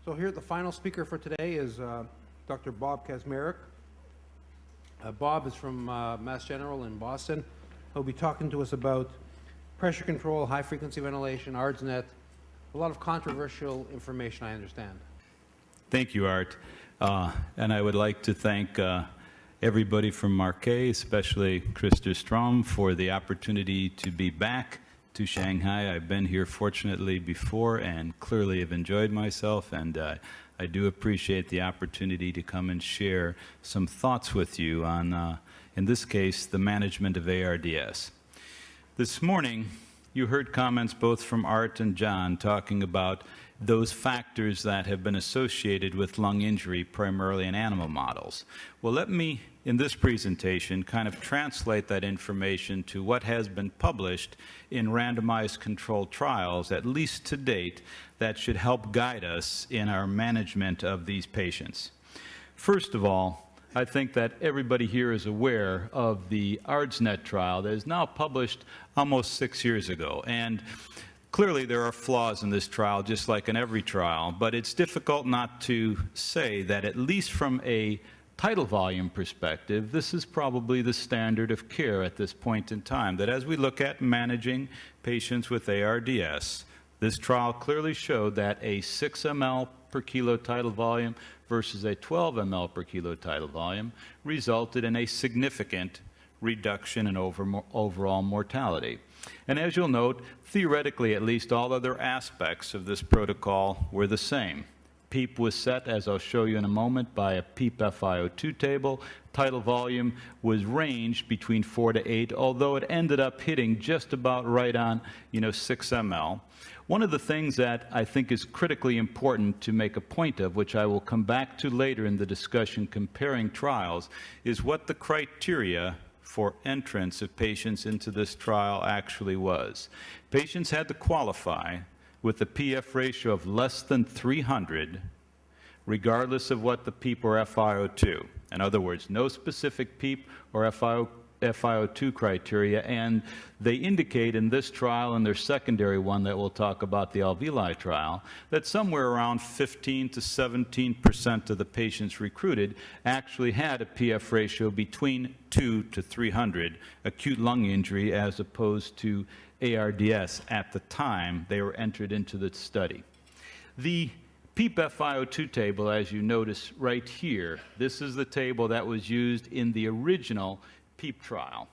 So here, the final speaker for today is Dr. Bob Kakmarek. Bob is from Mass General in Boston. He'll be talking to us about pressure control, high-frequency ventilation, ARDSnet, a lot of controversial information, I understand. Thank you, Art. And I would like to thank everybody from Marquet, especially Krista Strom, for the opportunity to be back to Shanghai. I've been here fortunately before and clearly have enjoyed myself, and I do appreciate the opportunity to come and share some thoughts with you on, in this case, the management of ARDS. This morning, you heard comments both from Art and John talking about those factors that have been associated with lung injury, primarily in animal models. Well, let me, in this presentation, kind of translate that information to what has been published in randomized controlled trials, at least to date, that should help guide us in our management of these patients. First of all, I think that everybody here is aware of the ARDSnet trial that is now published almost 6 years ago. And clearly there are flaws in this trial, just like in every trial, but it's difficult not to say that, at least from a tidal volume perspective, this is probably the standard of care at this point in time, that as we look at managing patients with ARDS, this trial clearly showed that a 6 ml per kilo tidal volume versus a 12 ml per kilo tidal volume resulted in a significant reduction in overall mortality. And as you'll note, theoretically at least, all other aspects of this protocol were the same. PEEP was set, as I'll show you in a moment, by a PEEP FiO2 table. Tidal volume was ranged between 4 to 8, although it ended up hitting just about right on 6 ml. One of the things that I think is critically important to make a point of, which I will come back to later in the discussion comparing trials, is what the criteria for entrance of patients into this trial actually was. Patients had to qualify with a PF ratio of less than 300, regardless of what the PEEP or FiO2. In other words, no specific PEEP or FiO2 criteria, and they indicate in this trial and their secondary one that we'll talk about, the alveoli trial, that somewhere around 15 to 17% of the patients recruited actually had a PF ratio between 2 to 300, acute lung injury, as opposed to ARDS at the time they were entered into the study. The PEEP FiO2 table, as you notice right here, this is the table that was used in the original PEEP trial,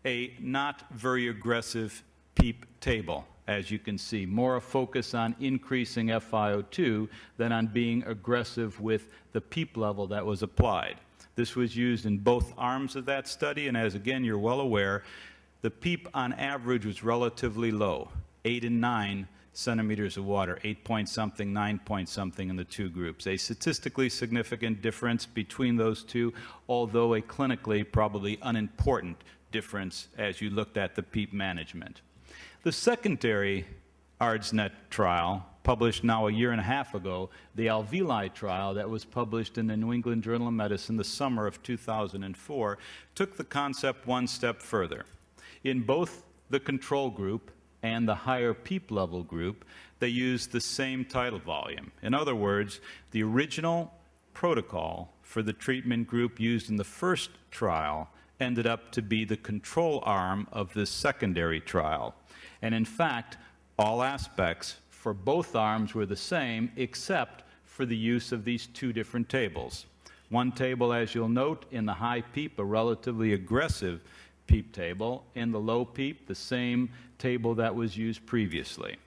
a not very aggressive PEEP table, as you can see, more a focus on increasing FiO2 than on being aggressive with the PEEP level that was applied. This was used in both arms of that study, and as again you're well aware, the PEEP on average was relatively low, 8 and 9 centimeters of water, 8 point something, 9 point something in the two groups. A statistically significant difference between those two, although a clinically probably unimportant difference as you looked at the PEEP management. The secondary ARDSnet trial, published now a year and a half ago, the alveoli trial that was published in the New England Journal of Medicine the summer of 2004, took the concept one step further. In both the control group and the higher PEEP level group, they used the same tidal volume. In other words, the original protocol for the treatment group used in the first trial ended up to be the control arm of this secondary trial. And in fact, all aspects for both arms were the same, except for the use of these two different tables. One table, as you'll note, in the high PEEP, a relatively aggressive PEEP table. In the low PEEP, the same table that was used previously.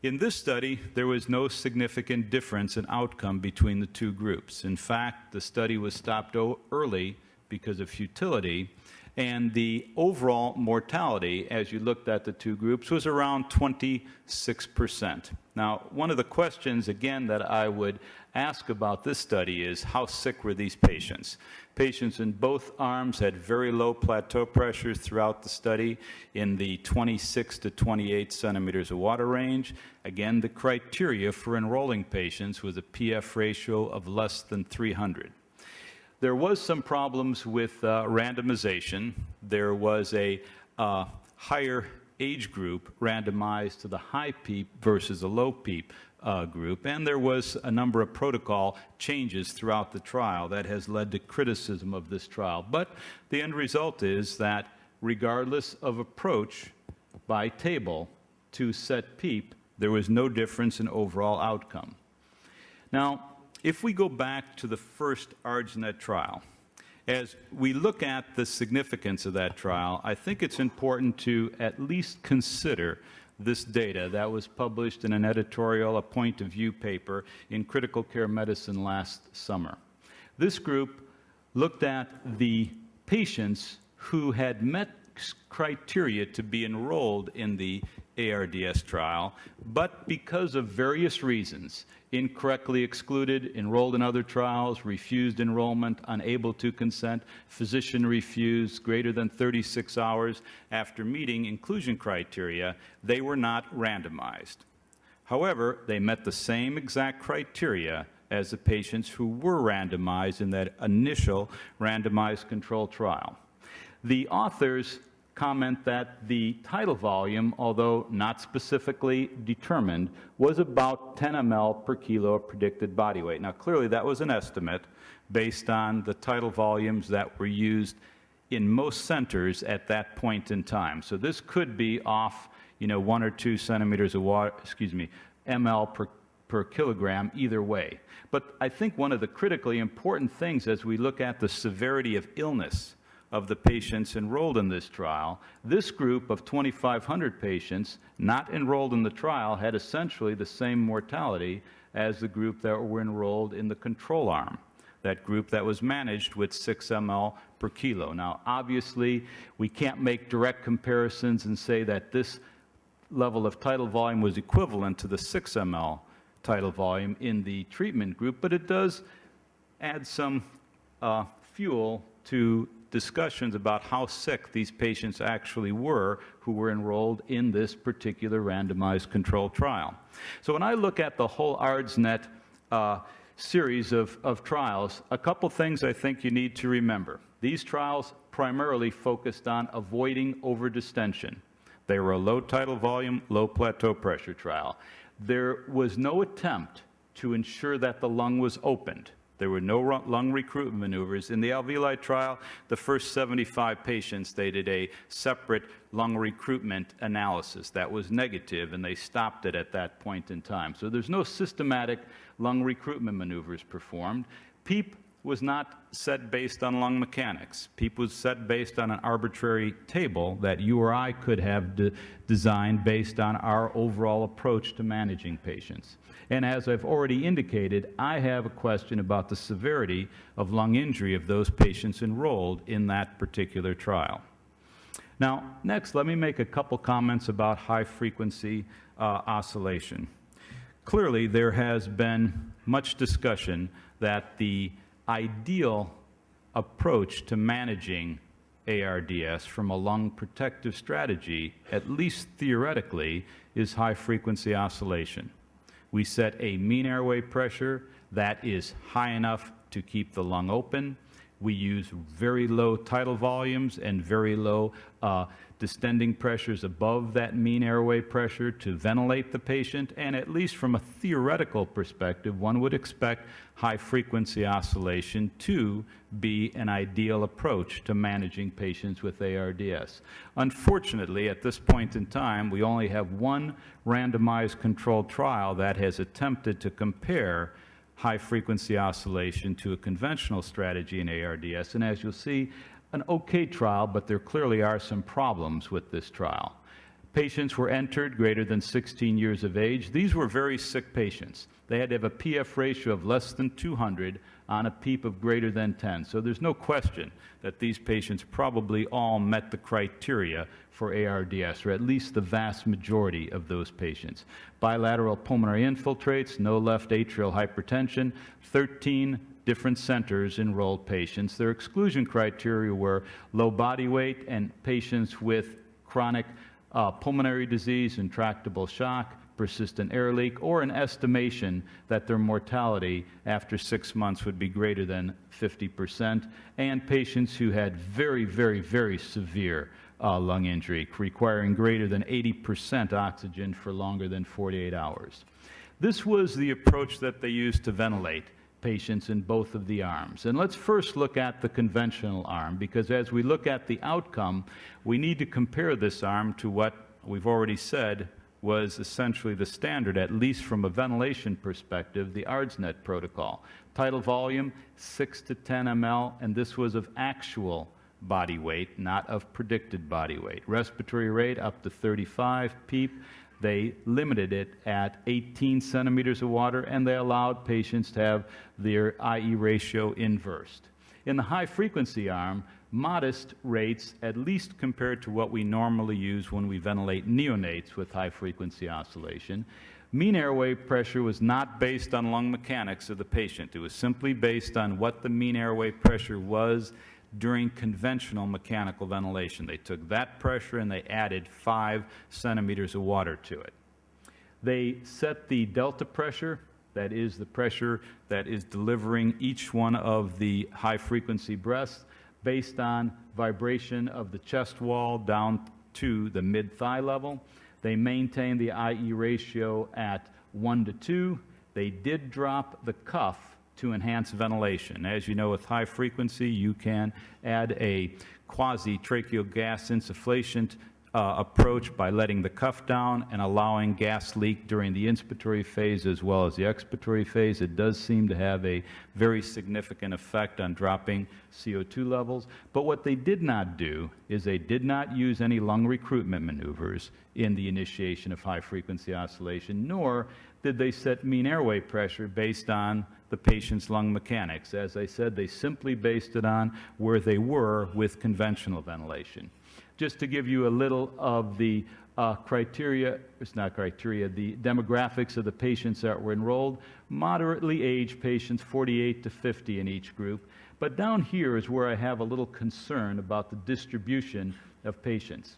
In this study, there was no significant difference in outcome between the two groups. In fact, the study was stopped early because of futility, and the overall mortality, as you looked at the two groups, was around 26%. Now, one of the questions, again, that I would ask about this study is, how sick were these patients? Patients in both arms had very low plateau pressures throughout the study in the 26 to 28 centimeters of water range. Again, the criteria for enrolling patients was a PF ratio of less than 300. There was some problems with randomization. There was a higher age group randomized to the high PEEP versus a low PEEP group, and there was a number of protocol changes throughout the trial that has led to criticism of this trial. But the end result is that regardless of approach by table to set PEEP, there was no difference in overall outcome. Now, if we go back to the first ARDSnet trial, as we look at the significance of that trial, I think it's important to at least consider this data that was published in an editorial, a point of view paper in Critical Care Medicine last summer. This group looked at the patients who had met criteria to be enrolled in the ARDS trial, but because of various reasons, incorrectly excluded, enrolled in other trials, refused enrollment, unable to consent, physician refused, greater than 36 hours after meeting inclusion criteria, they were not randomized. However, they met the same exact criteria as the patients who were randomized in that initial randomized controlled trial. The authors comment that the tidal volume, although not specifically determined, was about 10 ml per kilo of predicted body weight. Now, clearly that was an estimate based on the tidal volumes that were used in most centers at that point in time. So this could be off, 1 or 2 centimeters of water, ml per kilogram either way. But I think one of the critically important things as we look at the severity of illness of the patients enrolled in this trial, this group of 2,500 patients not enrolled in the trial had essentially the same mortality as the group that were enrolled in the control arm, that group that was managed with 6 ml per kilo. Now, obviously, we can't make direct comparisons and say that this level of tidal volume was equivalent to the 6 ml tidal volume in the treatment group, but it does add some fuel to discussions about how sick these patients actually were who were enrolled in this particular randomized controlled trial. So when I look at the whole ARDSnet series of trials, a couple things I think you need to remember. These trials primarily focused on avoiding overdistension. They were a low tidal volume, low plateau pressure trial. There was no attempt to ensure that the lung was opened. There were no lung recruitment maneuvers. In the alveoli trial, the first 75 patients, they did a separate lung recruitment analysis that was negative, and they stopped it at that point in time. So there's no systematic lung recruitment maneuvers performed. PEEP was not set based on lung mechanics. PEEP was set based on an arbitrary table that you or I could have designed based on our overall approach to managing patients. And as I've already indicated, I have a question about the severity of lung injury of those patients enrolled in that particular trial. Now, next, let me make a couple comments about high-frequency oscillation. Clearly, there has been much discussion that the ideal approach to managing ARDS from a lung protective strategy, at least theoretically, is high-frequency oscillation. We set a mean airway pressure that is high enough to keep the lung open. We use very low tidal volumes and very low distending pressures above that mean airway pressure to ventilate the patient. And at least from a theoretical perspective, one would expect high-frequency oscillation to be an ideal approach to managing patients with ARDS. Unfortunately, at this point in time, we only have one randomized controlled trial that has attempted to compare high-frequency oscillation to a conventional strategy in ARDS. And as you'll see, an okay trial, but there clearly are some problems with this trial. Patients were entered greater than 16 years of age. These were very sick patients. They had to have a PF ratio of less than 200 on a PEEP of greater than 10. So there's no question that these patients probably all met the criteria for ARDS, or at least the vast majority of those patients. Bilateral pulmonary infiltrates, no left atrial hypertension, 13 different centers enrolled patients. Their exclusion criteria were low body weight and patients with chronic pulmonary disease, intractable shock, persistent air leak, or an estimation that their mortality after 6 months would be greater than 50%, and patients who had very, very, very severe lung injury, requiring greater than 80% oxygen for longer than 48 hours. This was the approach that they used to ventilate patients in both of the arms. And let's first look at the conventional arm, because as we look at the outcome, we need to compare this arm to what we've already said was essentially the standard, at least from a ventilation perspective, the ARDSnet protocol. Tidal volume, 6 to 10 ml, and this was of actual body weight, not of predicted body weight. Respiratory rate up to 35 PEEP. They limited it at 18 centimeters of water, and they allowed patients to have their IE ratio inversed. In the high-frequency arm, modest rates, at least compared to what we normally use when we ventilate neonates with high-frequency oscillation. Mean airway pressure was not based on lung mechanics of the patient. It was simply based on what the mean airway pressure was during conventional mechanical ventilation. They took that pressure and they added 5 centimeters of water to it. They set the delta pressure, that is the pressure that is delivering each one of the high-frequency breaths, based on vibration of the chest wall down to the mid-thigh level. They maintained the IE ratio at 1 to 2. They did drop the cuff to enhance ventilation. As you know, with high frequency, you can add a quasi-tracheal gas insufflation approach by letting the cuff down and allowing gas leak during the inspiratory phase as well as the expiratory phase. It does seem to have a very significant effect on dropping CO2 levels. But what they did not do is they did not use any lung recruitment maneuvers in the initiation of high-frequency oscillation, nor did they set mean airway pressure based on the patient's lung mechanics. As I said, they simply based it on where they were with conventional ventilation. Just to give you a little of the criteria, it's not criteria, the demographics of the patients that were enrolled, moderately aged patients, 48 to 50 in each group. But down here is where I have a little concern about the distribution of patients.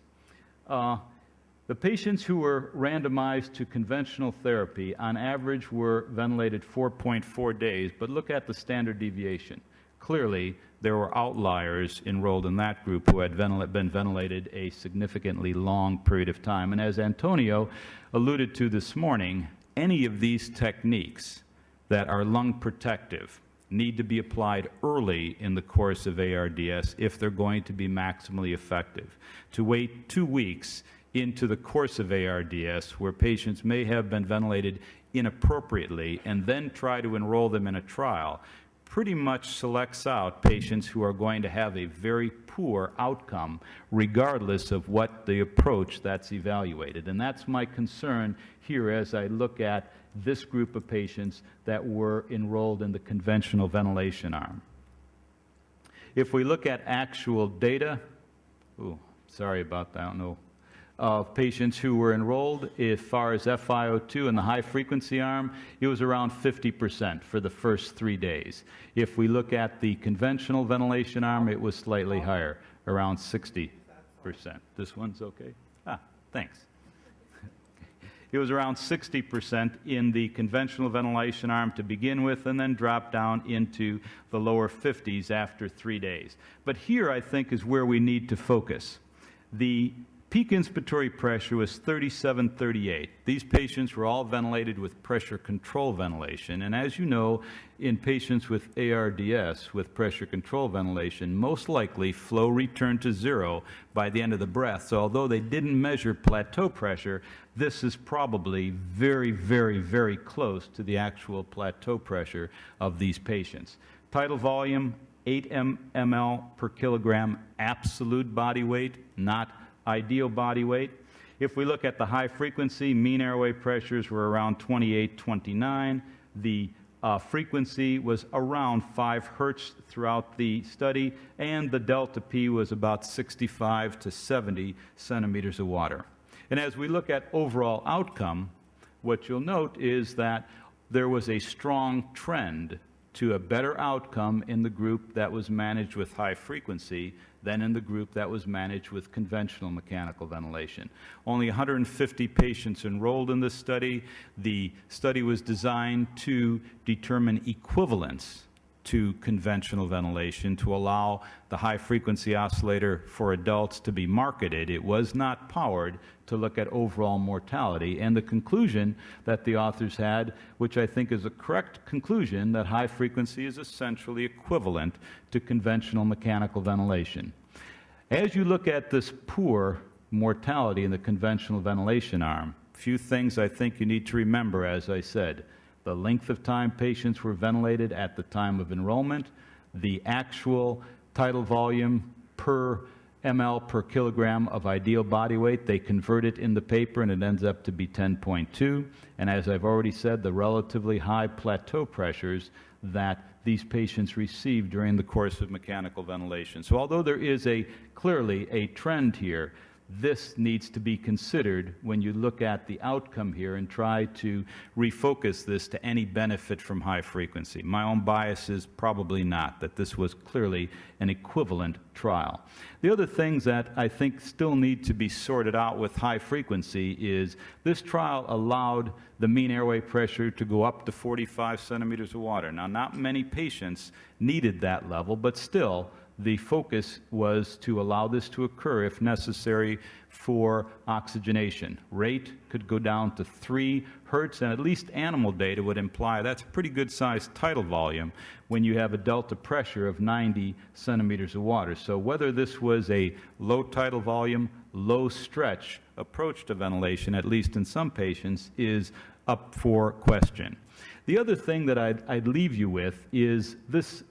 The patients who were randomized to conventional therapy, on average, were ventilated 4.4 days, but look at the standard deviation. Clearly, there were outliers enrolled in that group who had been ventilated a significantly long period of time. And as Antonio alluded to this morning, any of these techniques that are lung protective need to be applied early in the course of ARDS if they're going to be maximally effective. To wait 2 weeks into the course of ARDS, where patients may have been ventilated inappropriately, and then try to enroll them in a trial, pretty much selects out patients who are going to have a very poor outcome, regardless of what the approach that's evaluated. And that's my concern here as I look at this group of patients that were enrolled in the conventional ventilation arm. If we look at actual data, sorry about that, I don't know, of patients who were enrolled, as far as FiO2 in the high-frequency arm, it was around 50% for the first 3 days. If we look at the conventional ventilation arm, it was slightly higher, around 60%. This one's okay? Thanks. It was around 60% in the conventional ventilation arm to begin with, and then dropped down into the lower 50s after 3 days. But here, I think, is where we need to focus. The peak inspiratory pressure was 37-38. These patients were all ventilated with pressure control ventilation. And as you know, in patients with ARDS, with pressure control ventilation, most likely flow returned to 0 by the end of the breath. So although they didn't measure plateau pressure, this is probably very, very, very close to the actual plateau pressure of these patients. Tidal volume, 8 ml per kilogram absolute body weight, not ideal body weight. If we look at the high frequency, mean airway pressures were around 28, 29. The frequency was around 5 hertz throughout the study, and the delta P was about 65 to 70 centimeters of water. And as we look at overall outcome, what you'll note is that there was a strong trend to a better outcome in the group that was managed with high frequency than in the group that was managed with conventional mechanical ventilation. Only 150 patients enrolled in this study. The study was designed to determine equivalence to conventional ventilation to allow the high-frequency oscillator for adults to be marketed. It was not powered to look at overall mortality. And the conclusion that the authors had, which I think is a correct conclusion, that high frequency is essentially equivalent to conventional mechanical ventilation. As you look at this poor mortality in the conventional ventilation arm, few things I think you need to remember, as I said. The length of time patients were ventilated at the time of enrollment, the actual tidal volume per ml per kilogram of ideal body weight. They convert it in the paper and it ends up to be 10.2. And as I've already said, the relatively high plateau pressures that these patients receive during the course of mechanical ventilation. So although there is clearly a trend here, this needs to be considered when you look at the outcome here and try to refocus this to any benefit from high frequency. My own bias is probably not, that this was clearly an equivalent trial. The other things that I think still need to be sorted out with high frequency is this trial allowed the mean airway pressure to go up to 45 centimeters of water. Now, not many patients needed that level, but still, the focus was to allow this to occur if necessary for oxygenation. Rate could go down to 3 hertz, and at least animal data would imply that's a pretty good sized tidal volume when you have a delta pressure of 90 centimeters of water. So whether this was a low tidal volume, low stretch approach to ventilation, at least in some patients, is up for question. The other thing that I'd leave you with is this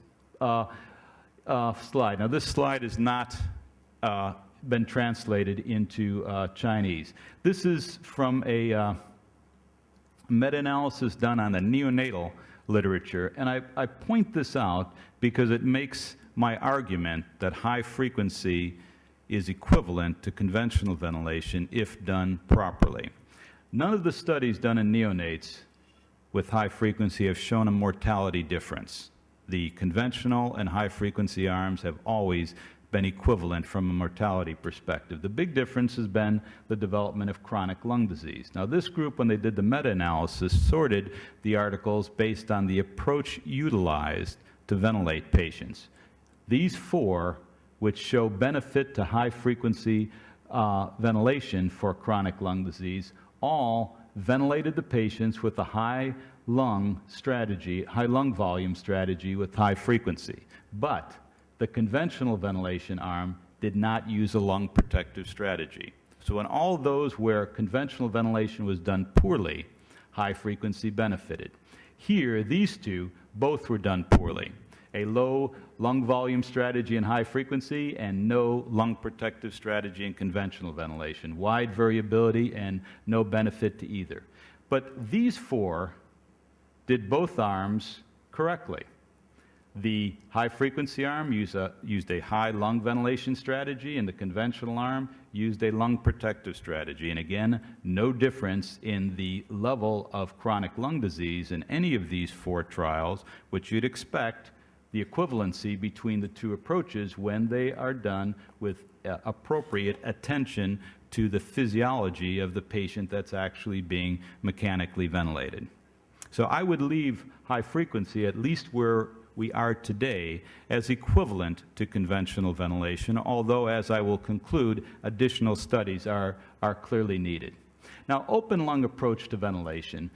slide. Now, this slide has not been translated into Chinese. This is from a meta-analysis done on the neonatal literature, and I point this out because it makes my argument that high frequency is equivalent to conventional ventilation if done properly. None of the studies done in neonates with high frequency have shown a mortality difference. The conventional and high-frequency arms have always been equivalent from a mortality perspective. The big difference has been the development of chronic lung disease. Now, this group, when they did the meta-analysis, sorted the articles based on the approach utilized to ventilate patients. These 4, which show benefit to high-frequency ventilation for chronic lung disease, all ventilated the patients with a high lung volume strategy with high frequency. But the conventional ventilation arm did not use a lung protective strategy. So in all those where conventional ventilation was done poorly, high frequency benefited. Here, these two both were done poorly. A low lung volume strategy in high frequency and no lung protective strategy in conventional ventilation. Wide variability and no benefit to either. But these 4 did both arms correctly. The high-frequency arm used a high lung ventilation strategy, and the conventional arm used a lung protective strategy. And again, no difference in the level of chronic lung disease in any of these 4 trials, which you'd expect the equivalency between the 2 approaches when they are done with appropriate attention to the physiology of the patient that's actually being mechanically ventilated. So I would leave high frequency, at least where we are today, as equivalent to conventional ventilation, although, as I will conclude, additional studies are clearly needed. Now, open lung approach to ventilation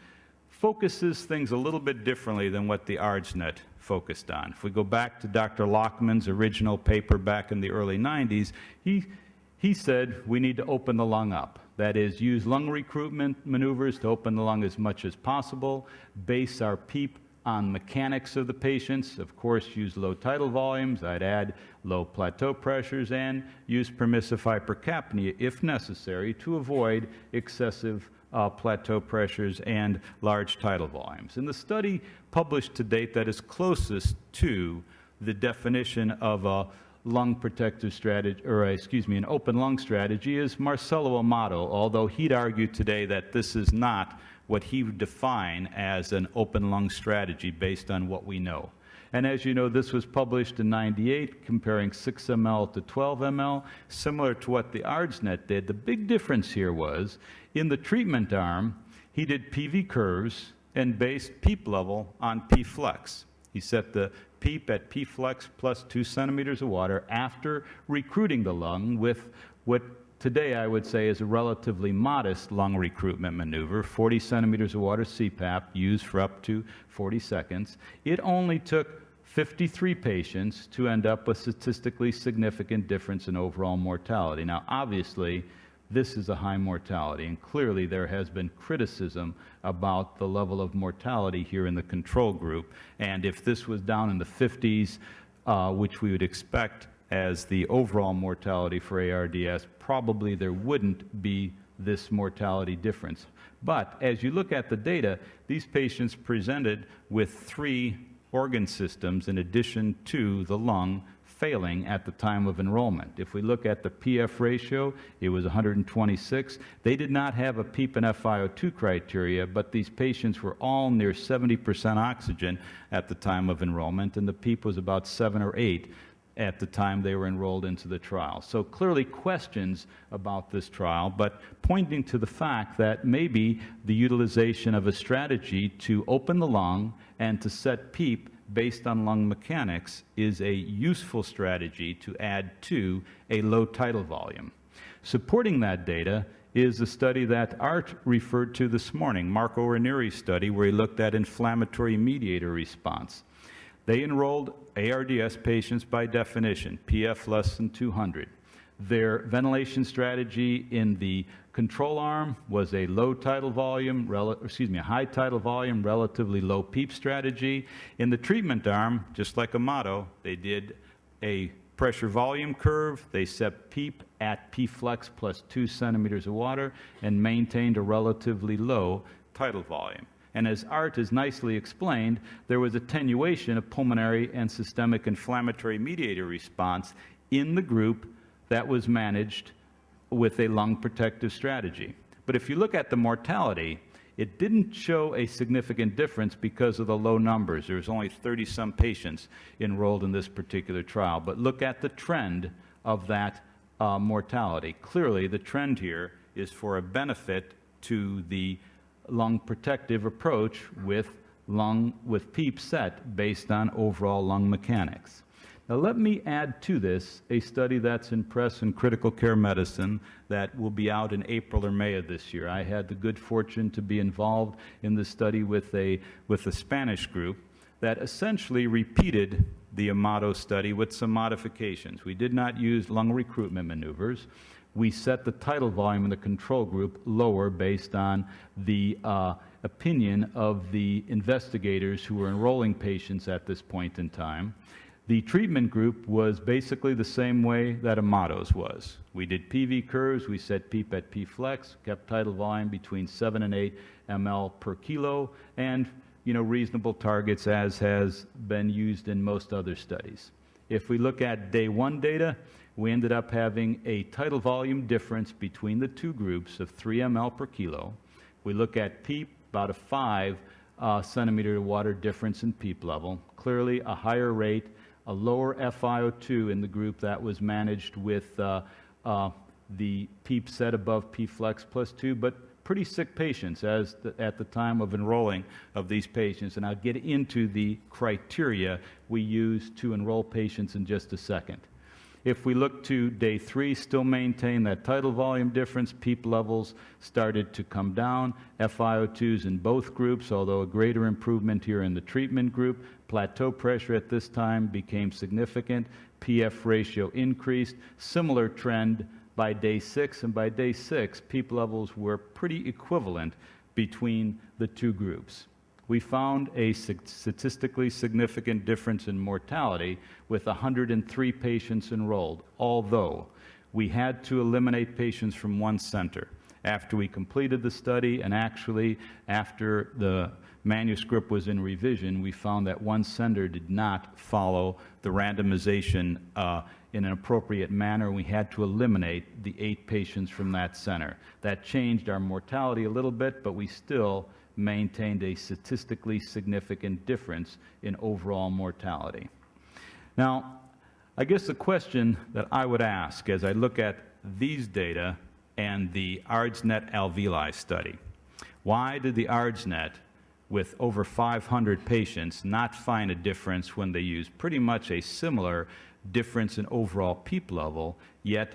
focuses things a little bit differently than what the ARDSnet focused on. If we go back to Dr. Lockman's original paper back in the early 90s, he said we need to open the lung up. That is, use lung recruitment maneuvers to open the lung as much as possible, base our PEEP on mechanics of the patients, of course use low tidal volumes, I'd add low plateau pressures, and use permissive hypercapnia if necessary to avoid excessive plateau pressures and large tidal volumes. And the study published to date that is closest to the definition of a lung protective strategy, an open lung strategy, is Marcello Amato, although he'd argue today that this is not what he would define as an open lung strategy based on what we know. And as you know, this was published in '98, comparing 6 ml to 12 ml, similar to what the ARDSnet did. The big difference here was, in the treatment arm, he did PV curves and based PEEP level on P-flex. He set the PEEP at P-flex plus 2 centimeters of water after recruiting the lung with what today I would say is a relatively modest lung recruitment maneuver, 40 centimeters of water CPAP used for up to 40 seconds. It only took 53 patients to end up with statistically significant difference in overall mortality. Now, obviously, this is a high mortality, and clearly there has been criticism about the level of mortality here in the control group. And if this was down in the 50s, which we would expect as the overall mortality for ARDS, probably there wouldn't be this mortality difference. But as you look at the data, these patients presented with 3 organ systems in addition to the lung failing at the time of enrollment. If we look at the PF ratio, it was 126. They did not have a PEEP and FiO2 criteria, but these patients were all near 70% oxygen at the time of enrollment, and the PEEP was about 7 or 8 at the time they were enrolled into the trial. So clearly questions about this trial, but pointing to the fact that maybe the utilization of a strategy to open the lung and to set PEEP based on lung mechanics is a useful strategy to add to a low tidal volume. Supporting that data is a study that Art referred to this morning, Marco Ranieri's study, where he looked at inflammatory mediator response. They enrolled ARDS patients by definition, PF less than 200. Their ventilation strategy in the control arm was a high tidal volume, relatively low PEEP strategy. In the treatment arm, just like Amato, they did a pressure volume curve. They set PEEP at P-flex plus 2 centimeters of water and maintained a relatively low tidal volume. And as Art has nicely explained, there was attenuation of pulmonary and systemic inflammatory mediator response in the group that was managed with a lung protective strategy. But if you look at the mortality, it didn't show a significant difference because of the low numbers. There was only 30-some patients enrolled in this particular trial. But look at the trend of that mortality. Clearly, the trend here is for a benefit to the lung protective approach with PEEP set based on overall lung mechanics. Now let me add to this a study that's in Press in Critical Care Medicine that will be out in April or May of this year. I had the good fortune to be involved in this study with a Spanish group that essentially repeated the Amato study with some modifications. We did not use lung recruitment maneuvers. We set the tidal volume in the control group lower based on the opinion of the investigators who were enrolling patients at this point in time. The treatment group was basically the same way that Amato's was. We did PV curves, we set PEEP at P-flex, kept tidal volume between 7 and 8 ml per kilo, and reasonable targets as has been used in most other studies. If we look at day 1 data, we ended up having a tidal volume difference between the 2 groups of 3 ml per kilo. We look at PEEP, about a 5 centimeter water difference in PEEP level. Clearly a higher rate, a lower FiO2 in the group that was managed with the PEEP set above P-flex plus 2, but pretty sick patients at the time of enrolling of these patients. And I'll get into the criteria we use to enroll patients in just a second. If we look to day 3, still maintain that tidal volume difference. PEEP levels started to come down. FiO2s in both groups, although a greater improvement here in the treatment group. Plateau pressure at this time became significant. PF ratio increased. Similar trend by day 6, and by day 6, PEEP levels were pretty equivalent between the 2 groups. We found a statistically significant difference in mortality with 103 patients enrolled, although we had to eliminate patients from 1 center. After we completed the study, and actually after the manuscript was in revision, we found that 1 center did not follow the randomization in an appropriate manner. We had to eliminate the 8 patients from that center. That changed our mortality a little bit, but we still maintained a statistically significant difference in overall mortality. Now, I guess the question that I would ask as I look at these data and the ARDSnet alveoli study, why did the ARDSnet with over 500 patients not find a difference when they use pretty much a similar difference in overall PEEP level, yet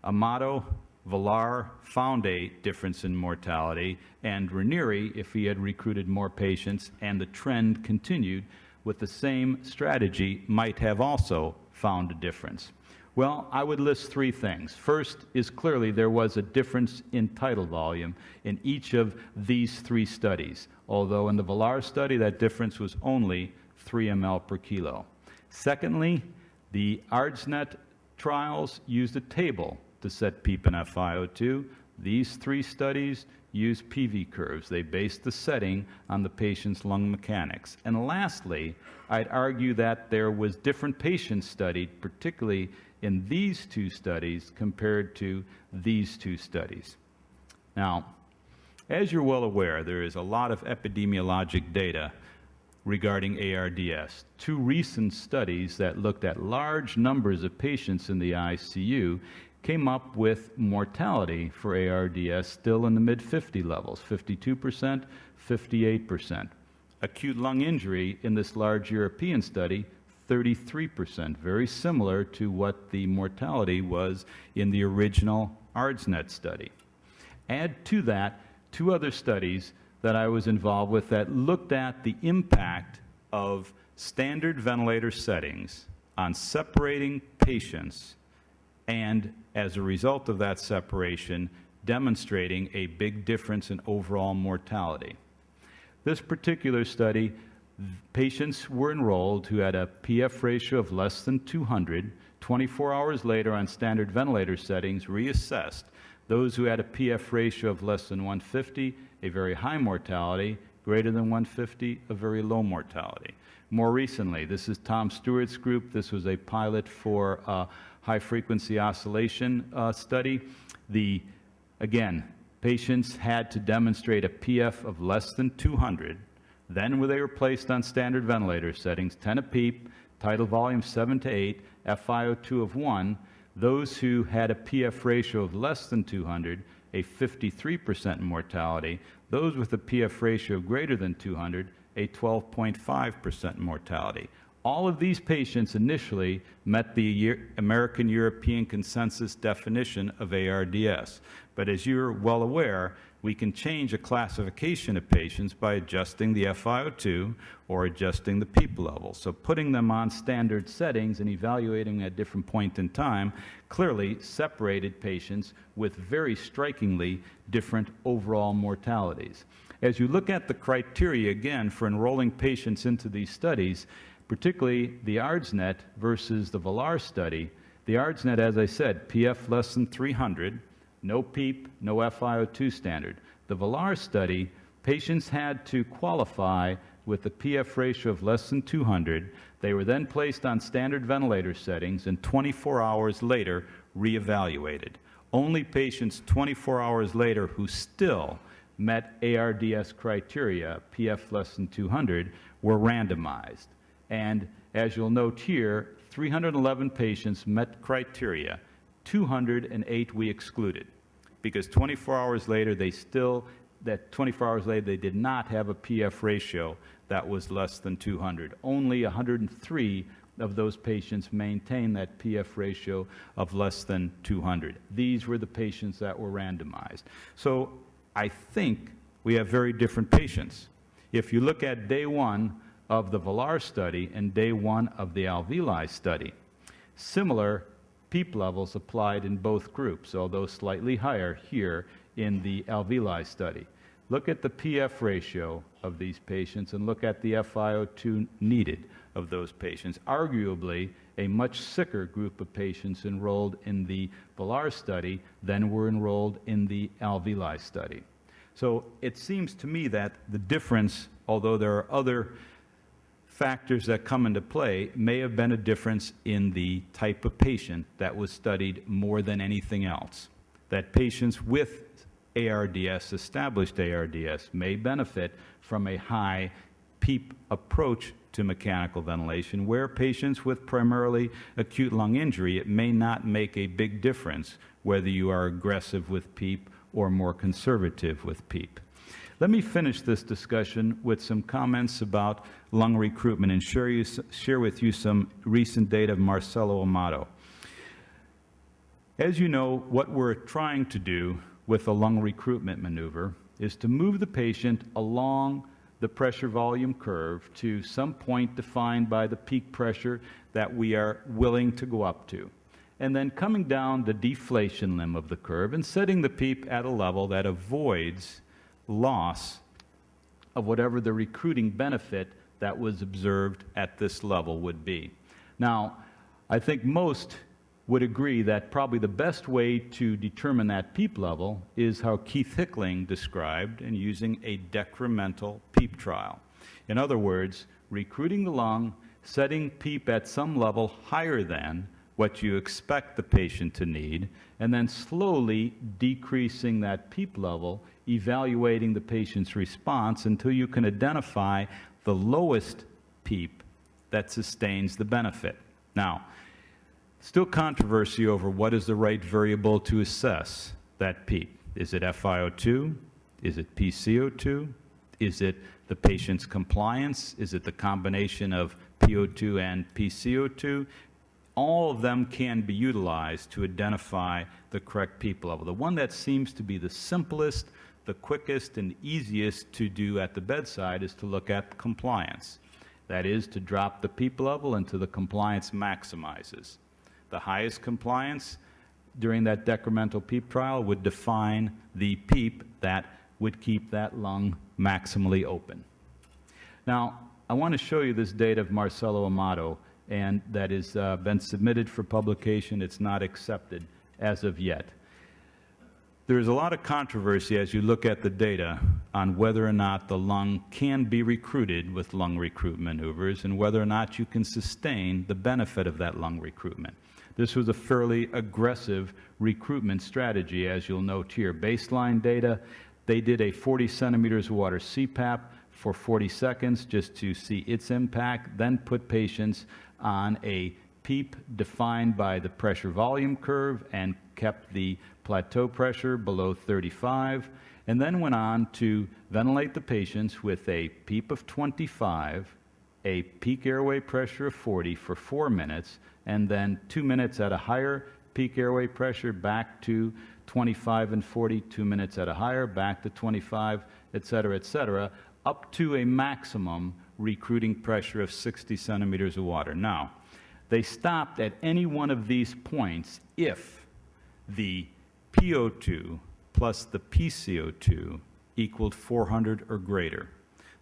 Amato, Villar found a difference in mortality, and Ranieri, if he had recruited more patients and the trend continued with the same strategy, might have also found a difference. Well, I would list three things. First is clearly there was a difference in tidal volume in each of these three studies, although in the Villar study that difference was only 3 ml per kilo. Secondly, the ARDSnet trials used a table to set PEEP and FiO2. These three studies used PV curves. They based the setting on the patient's lung mechanics. And lastly, I'd argue that there was different patients studied, particularly in these two studies compared to these two studies. Now, as you're well aware, there is a lot of epidemiologic data regarding ARDS. Two recent studies that looked at large numbers of patients in the ICU came up with mortality for ARDS still in the mid-50 levels, 52%, 58%. Acute lung injury in this large European study, 33%, very similar to what the mortality was in the original ARDSnet study. Add to that two other studies that I was involved with that looked at the impact of standard ventilator settings on separating patients and, as a result of that separation, demonstrating a big difference in overall mortality. This particular study, patients were enrolled who had a PF ratio of less than 200. 24 hours later on standard ventilator settings, reassessed. Those who had a PF ratio of less than 150, a very high mortality, greater than 150, a very low mortality. More recently, this is Tom Stewart's group. This was a pilot for a high-frequency oscillation study. Again, patients had to demonstrate a PF of less than 200. Then they were placed on standard ventilator settings, 10 a PEEP, tidal volume 7 to 8, FiO2 of 1. Those who had a PF ratio of less than 200, a 53% mortality. Those with a PF ratio greater than 200, a 12.5% mortality. All of these patients initially met the American European consensus definition of ARDS. But as you're well aware, we can change a classification of patients by adjusting the FiO2 or adjusting the PEEP level. So putting them on standard settings and evaluating at different point in time clearly separated patients with very strikingly different overall mortalities. As you look at the criteria, again, for enrolling patients into these studies, particularly the ARDSnet versus the Villar study, the ARDSnet, as I said, PF less than 300, no PEEP, no FiO2 standard. The Villar study, patients had to qualify with a PF ratio of less than 200. They were then placed on standard ventilator settings and 24 hours later reevaluated. Only patients 24 hours later who still met ARDS criteria, PF less than 200, were randomized. And as you'll note here, 311 patients met criteria. 208 we excluded because 24 hours later they did not have a PF ratio that was less than 200. Only 103 of those patients maintained that PF ratio of less than 200. These were the patients that were randomized. So I think we have very different patients. If you look at day one of the Villar study and day one of the alveoli study, similar PEEP levels applied in both groups, although slightly higher here in the alveoli study. Look at the PF ratio of these patients and look at the FiO2 needed of those patients. Arguably, a much sicker group of patients enrolled in the Villar study than were enrolled in the alveoli study. So it seems to me that the difference, although there are other factors that come into play, may have been a difference in the type of patient that was studied more than anything else. That patients with ARDS, established ARDS, may benefit from a high PEEP approach to mechanical ventilation, where patients with primarily acute lung injury, it may not make a big difference whether you are aggressive with PEEP or more conservative with PEEP. Let me finish this discussion with some comments about lung recruitment and share with you some recent data of Marcello Amato. As you know, what we're trying to do with a lung recruitment maneuver is to move the patient along the pressure volume curve to some point defined by the peak pressure that we are willing to go up to, and then coming down the deflation limb of the curve and setting the PEEP at a level that avoids loss of whatever the recruiting benefit that was observed at this level would be. Now, I think most would agree that probably the best way to determine that PEEP level is how Keith Hickling described in using a decremental PEEP trial. In other words, recruiting the lung, setting PEEP at some level higher than what you expect the patient to need, and then slowly decreasing that PEEP level, evaluating the patient's response until you can identify the lowest PEEP that sustains the benefit. Now, still controversy over what is the right variable to assess that PEEP. Is it FiO2? Is it PCO2? Is it the patient's compliance? Is it the combination of PO2 and PCO2? All of them can be utilized to identify the correct PEEP level. The one that seems to be the simplest, the quickest, and easiest to do at the bedside is to look at compliance. That is, to drop the PEEP level until the compliance maximizes. The highest compliance during that decremental PEEP trial would define the PEEP that would keep that lung maximally open. Now, I want to show you this data of Marcello Amato, and that has been submitted for publication. It's not accepted as of yet. There's a lot of controversy as you look at the data on whether or not the lung can be recruited with lung recruitment maneuvers and whether or not you can sustain the benefit of that lung recruitment. This was a fairly aggressive recruitment strategy, as you'll note here. Baseline data, they did a 40 centimeters of water CPAP for 40 seconds just to see its impact, then put patients on a PEEP defined by the pressure volume curve and kept the plateau pressure below 35, and then went on to ventilate the patients with a PEEP of 25, a peak airway pressure of 40 for 4 minutes, and then 2 minutes at a higher peak airway pressure, back to 25 and 40, 2 minutes at a higher, back to 25, et cetera, up to a maximum recruiting pressure of 60 centimeters of water. Now, they stopped at any one of these points if the PO2 plus the PCO2 equaled 400 or greater.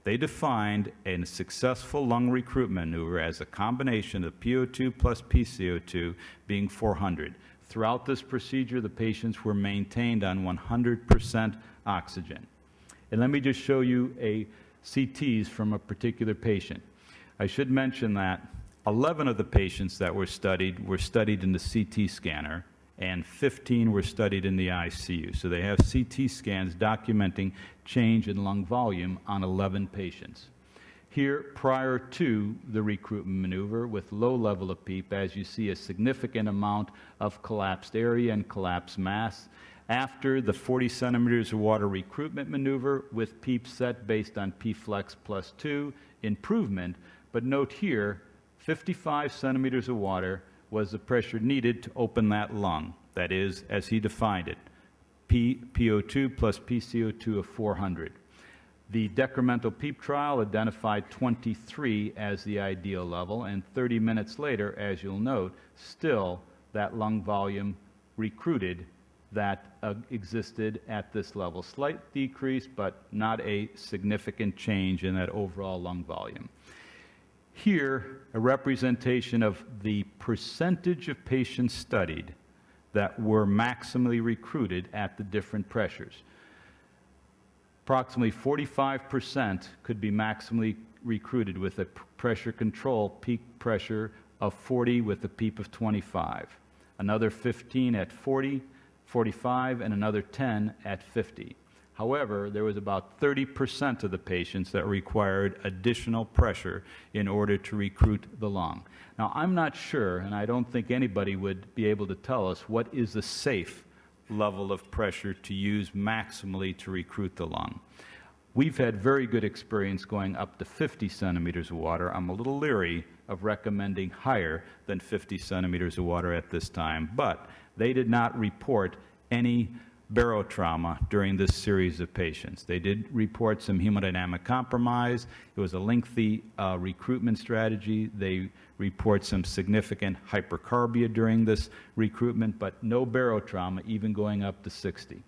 They defined a successful lung recruitment maneuver as a combination of PO2 plus PCO2 being 400. Throughout this procedure, the patients were maintained on 100% oxygen. And let me just show you a CTs from a particular patient. I should mention that 11 of the patients that were studied in the CT scanner, and 15 were studied in the ICU. So they have CT scans documenting change in lung volume on 11 patients. Here, prior to the recruitment maneuver with low level of PEEP, as you see a significant amount of collapsed area and collapsed mass. After the 40 centimeters of water recruitment maneuver with PEEP set based on P-flex plus 2, improvement, but note here, 55 centimeters of water was the pressure needed to open that lung. That is, as he defined it, PO2 plus PCO2 of 400. The decremental PEEP trial identified 23 as the ideal level, and 30 minutes later, as you'll note, still that lung volume recruited that existed at this level. Slight decrease, but not a significant change in that overall lung volume. Here, a representation of the percentage of patients studied that were maximally recruited at the different pressures. Approximately 45% could be maximally recruited with a pressure control peak pressure of 40 with a PEEP of 25. Another 15 at 40, 45, and another 10 at 50. However, there was about 30% of the patients that required additional pressure in order to recruit the lung. Now, I'm not sure, and I don't think anybody would be able to tell us what is a safe level of pressure to use maximally to recruit the lung. We've had very good experience going up to 50 centimeters of water. I'm a little leery of recommending higher than 50 centimeters of water at this time, but they did not report any barotrauma during this series of patients. They did report some hemodynamic compromise. It was a lengthy recruitment strategy. They report some significant hypercarbia during this recruitment, but no barotrauma, even going up to 60.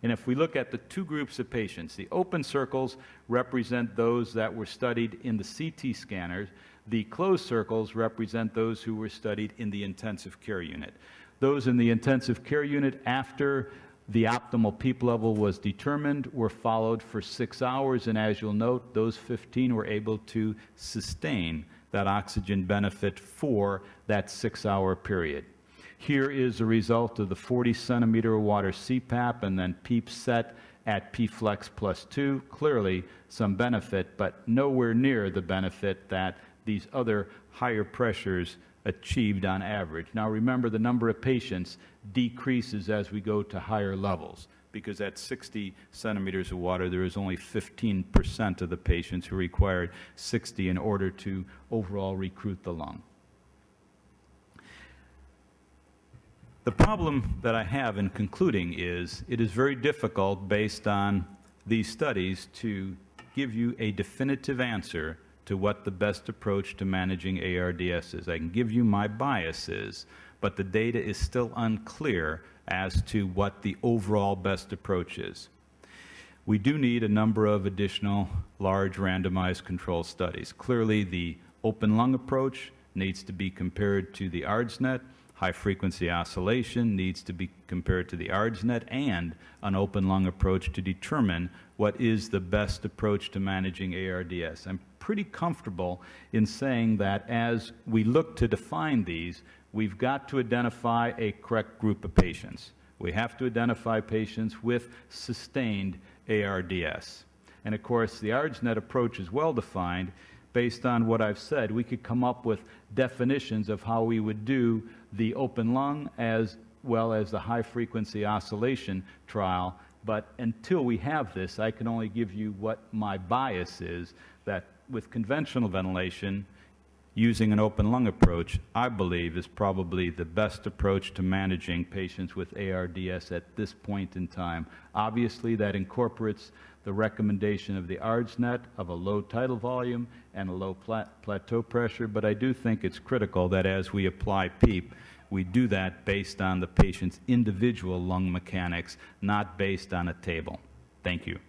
And if we look at the two groups of patients, the open circles represent those that were studied in the CT scanners. The closed circles represent those who were studied in the intensive care unit. Those in the intensive care unit, after the optimal PEEP level was determined, were followed for 6 hours, and as you'll note, those 15 were able to sustain that oxygen benefit for that 6-hour period. Here is the result of the 40 centimeter water CPAP and then PEEP set at PFlex plus 2. Clearly some benefit, but nowhere near the benefit that these other higher pressures achieved on average. Now remember, the number of patients decreases as we go to higher levels, because at 60 centimeters of water, there is only 15% of the patients who required 60 in order to overall recruit the lung. The problem that I have in concluding is it is very difficult, based on these studies, to give you a definitive answer to what the best approach to managing ARDS is. I can give you my biases, but the data is still unclear as to what the overall best approach is. We do need a number of additional large randomized control studies. Clearly, the open lung approach needs to be compared to the ARDSnet. High-frequency oscillation needs to be compared to the ARDSnet and an open lung approach to determine what is the best approach to managing ARDS. I'm pretty comfortable in saying that as we look to define these, we've got to identify a correct group of patients. We have to identify patients with sustained ARDS. And of course, the ARDSnet approach is well defined. Based on what I've said, we could come up with definitions of how we would do the open lung as well as the high-frequency oscillation trial. But until we have this, I can only give you what my bias is, that with conventional ventilation, using an open lung approach, I believe is probably the best approach to managing patients with ARDS at this point in time. Obviously, that incorporates the recommendation of the ARDSnet of a low tidal volume and a low plateau pressure, but I do think it's critical that as we apply PEEP, we do that based on the patient's individual lung mechanics, not based on a table. Thank you.